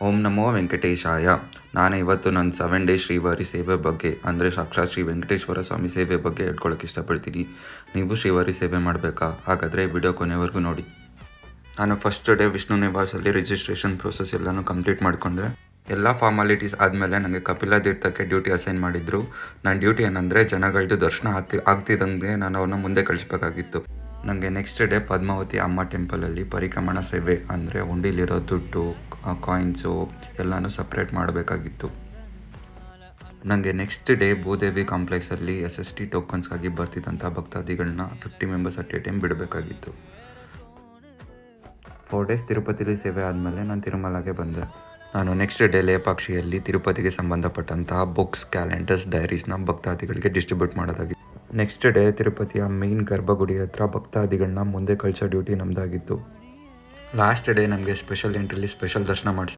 ಓಂ ನಮೋ ವೆಂಕಟೇಶಾಯ. ನಾನು ಇವತ್ತು ನನ್ನ 7 ಡೇಸ್ ಶ್ರೀವಾರಿ ಸೇವೆ ಬಗ್ಗೆ ಅಂದರೆ ಸಾಕ್ಷಾತ್ ಶ್ರೀ ವೆಂಕಟೇಶ್ವರ ಸ್ವಾಮಿ ಸೇವೆ ಬಗ್ಗೆ ಹೇಳ್ಕೊಳ್ಳೋಕೆ ಇಷ್ಟಪಡ್ತೀನಿ. ನೀವು ಶ್ರೀವಾರಿ ಸೇವೆ ಮಾಡಬೇಕಾ? ಹಾಗಾದರೆ ವಿಡಿಯೋ ಕೊನೆವರೆಗೂ ನೋಡಿ. ನಾನು ಫಸ್ಟ್ ಡೇ ವಿಷ್ಣು ನಿವಾಸಲ್ಲಿ ರಿಜಿಸ್ಟ್ರೇಷನ್ ಪ್ರೋಸೆಸ್ ಎಲ್ಲನೂ ಕಂಪ್ಲೀಟ್ ಮಾಡಿಕೊಂಡೆ. ಎಲ್ಲ ಫಾರ್ಮಾಲಿಟೀಸ್ ಆದಮೇಲೆ ನನಗೆ ಕಪಿಲ ತೀರ್ಥಕ್ಕೆ ಡ್ಯೂಟಿ ಅಸೈನ್ ಮಾಡಿದ್ರು. ನನ್ನ ಡ್ಯೂಟಿ ಏನಂದರೆ ಜನಗಳದ್ದು ದರ್ಶನ ಆಗ್ತಿದ್ದಂಗೆ ನಾನು ಅವ್ರನ್ನ ಮುಂದೆ ಕಳಿಸ್ಬೇಕಾಗಿತ್ತು. ನನಗೆ ನೆಕ್ಸ್ಟ್ ಡೇ ಪದ್ಮಾವತಿ ಅಮ್ಮ ಟೆಂಪಲಲ್ಲಿ ಪರಿಕ್ರಮಣ ಸೇವೆ ಅಂದರೆ ಉಂಡಿಲಿರೋ ದುಡ್ಡು, ಕಾಯಿನ್ಸು ಎಲ್ಲನೂ ಸಪ್ರೇಟ್ ಮಾಡಬೇಕಾಗಿತ್ತು. ನನಗೆ ನೆಕ್ಸ್ಟ್ ಡೇ ಭೂದೇವಿ ಕಾಂಪ್ಲೆಕ್ಸಲ್ಲಿ SST ಟೋಕನ್ಸ್ಗಾಗಿ ಬರ್ತಿದ್ದಂಥ ಭಕ್ತಾದಿಗಳನ್ನ 50 ಮೆಂಬರ್ಸ್ ಅಟ್ ಎ ಟೈಮ್ ಬಿಡಬೇಕಾಗಿತ್ತು. 4 ಡೇಸ್ ತಿರುಪತಿಲಿ ಸೇವೆ ಆದಮೇಲೆ ನಾನು ತಿರುಮಲಗೆ ಬಂದೆ. ನಾನು ನೆಕ್ಸ್ಟ್ ಡೇ ಲೇಪಾಕ್ಷಿಯಲ್ಲಿ ತಿರುಪತಿಗೆ ಸಂಬಂಧಪಟ್ಟಂತಹ ಬುಕ್ಸ್, ಕ್ಯಾಲೆಂಡರ್ಸ್, ಡೈರೀಸ್ನ ಭಕ್ತಾದಿಗಳಿಗೆ ಡಿಸ್ಟ್ರಿಬ್ಯೂಟ್ ಮಾಡೋದಾಗಿತ್ತು. ನೆಕ್ಸ್ಟ್ ಡೇ ತಿರುಪತಿಯ ಮೇನ್ ಗರ್ಭಗುಡಿ ಹತ್ರ ಭಕ್ತಾದಿಗಳನ್ನ ಮುಂದೆ ಕಳಿಸೋ ಡ್ಯೂಟಿ ನಮ್ಮದಾಗಿತ್ತು. ಲಾಸ್ಟ್ ಡೇ ನಮಗೆ ಸ್ಪೆಷಲ್ ಎಂಟ್ರಿಲಿ ಸ್ಪೆಷಲ್ ದರ್ಶನ ಮಾಡಿಸಿ